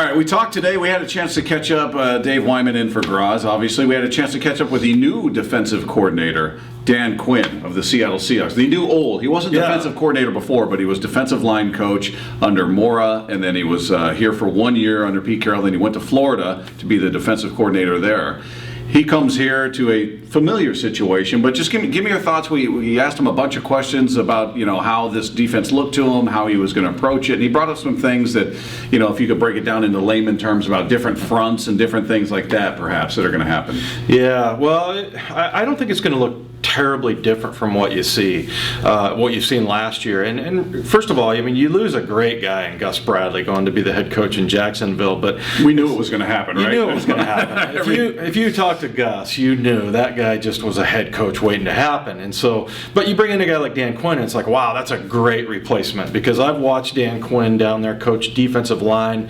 All right, we talked today. We had a chance to catch up. Dave Wyman in for Groz, obviously. We had a chance to catch up with the new defensive coordinator, Dan Quinn of the Seattle Seahawks. The new old. He wasn't defensive coordinator before, but he was defensive line coach under Mora, and then he was here for 1 year under Pete Carroll. Then he went to Florida to be the defensive coordinator there. He comes here to a familiar situation, but just give me your thoughts. We asked him a bunch of questions about how this defense looked to him, how he was going to approach it, and he brought up some things that if you could break it down into layman terms about different fronts and different things like that, perhaps that are going to happen. Yeah, well, I don't think it's going to look terribly different from what you've seen last year. And first of all, I mean, you lose a great guy in Gus Bradley going to be the head coach in Jacksonville, but we knew it was going to happen, right? You knew it was going to happen. If you talked to Gus, you knew that guy just was a head coach waiting to happen. And so, but you bring in a guy like Dan Quinn, and it's like, wow, that's a great replacement, because I've watched Dan Quinn down there coach defensive line.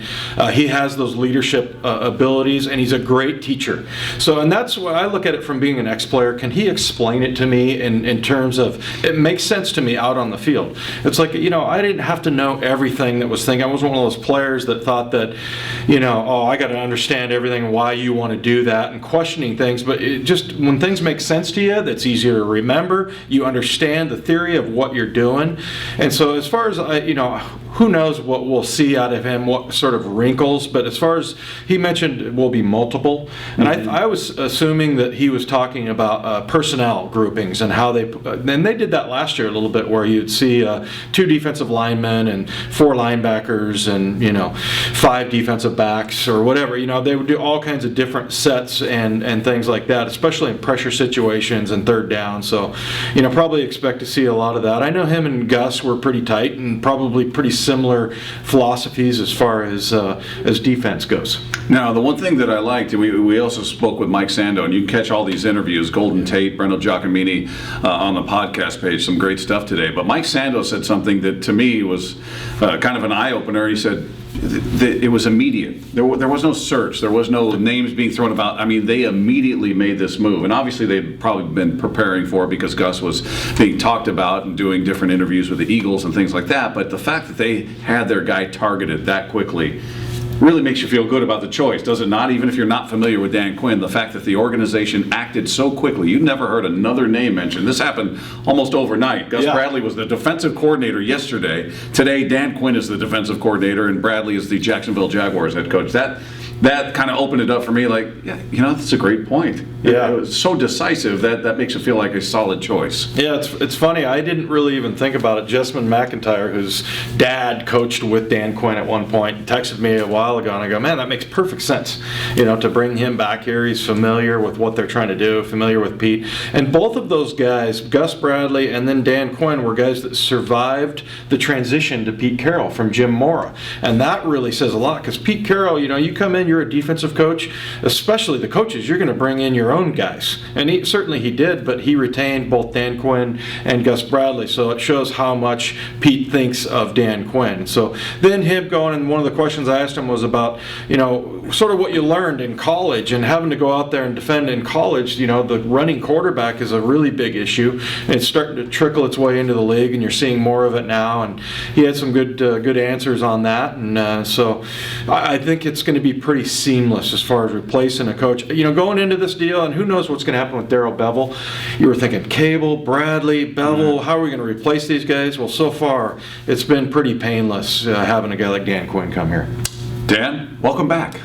He has those leadership abilities, and he's a great teacher. So, and that's what I look at it from being an ex-player. Can he explain it to me in terms of, it makes sense to me out on the field? It's like, I didn't have to know everything that was thinking. I wasn't one of those players that thought that, I got to understand everything, why you want to do that, and questioning things. But it just, when things make sense to you, that's easier to remember. You understand the theory of what you're doing. And so as far as, who knows what we'll see out of him, what sort of wrinkles, but as far as he mentioned, it will be multiple. And I was assuming that he was talking about personnel groupings and how and they did that last year a little bit, where you'd see 2 defensive linemen and 4 linebackers and 5 defensive backs or whatever. They would do all kinds of different sets and things like that, especially in pressure situations and third down. So probably expect to see a lot of that. I know him and Gus were pretty tight and probably pretty similar philosophies as far as defense goes. Now, the one thing that I liked, and we also spoke with Mike Sando, and you can catch all these interviews, Golden Tate, Brendo Giacomini, on the podcast page, some great stuff today. But Mike Sando said something that to me was kind of an eye-opener. He said it was immediate. There was no search. There was no names being thrown about. I mean, they immediately made this move. And obviously they'd probably been preparing for it because Gus was being talked about and doing different interviews with the Eagles and things like that. But the fact that they had their guy targeted that quickly really makes you feel good about the choice, does it not? Even if you're not familiar with Dan Quinn, the fact that the organization acted so quickly. You've never heard another name mentioned. This happened almost overnight. Gus Bradley was the defensive coordinator yesterday. Today, Dan Quinn is the defensive coordinator, and Bradley is the Jacksonville Jaguars head coach. That kind of opened it up for me, like, that's a great point. Yeah. It was so decisive that makes it feel like a solid choice. Yeah, it's funny. I didn't really even think about it. Jessamine McIntyre, whose dad coached with Dan Quinn at one point, texted me a while ago, and I go, man, that makes perfect sense, to bring him back here. He's familiar with what they're trying to do, familiar with Pete. And both of those guys, Gus Bradley and then Dan Quinn, were guys that survived the transition to Pete Carroll from Jim Mora. And that really says a lot, because Pete Carroll, you come in, you're a defensive coach, especially the coaches, you're going to bring in your own guys. And he did, but he retained both Dan Quinn and Gus Bradley. So it shows how much Pete thinks of Dan Quinn. So then him going, and one of the questions I asked him was about, sort of what you learned in college and having to go out there and defend in college. The running quarterback is a really big issue, and it's starting to trickle its way into the league, and you're seeing more of it now. And he had some good answers on that. And so I think it's going to be pretty seamless as far as replacing a coach. Going into this deal, and who knows what's going to happen with Darrell Bevel. You were thinking Cable, Bradley, Bevel, how are we going to replace these guys? Well, so far, it's been pretty painless having a guy like Dan Quinn come here. Dan, welcome back.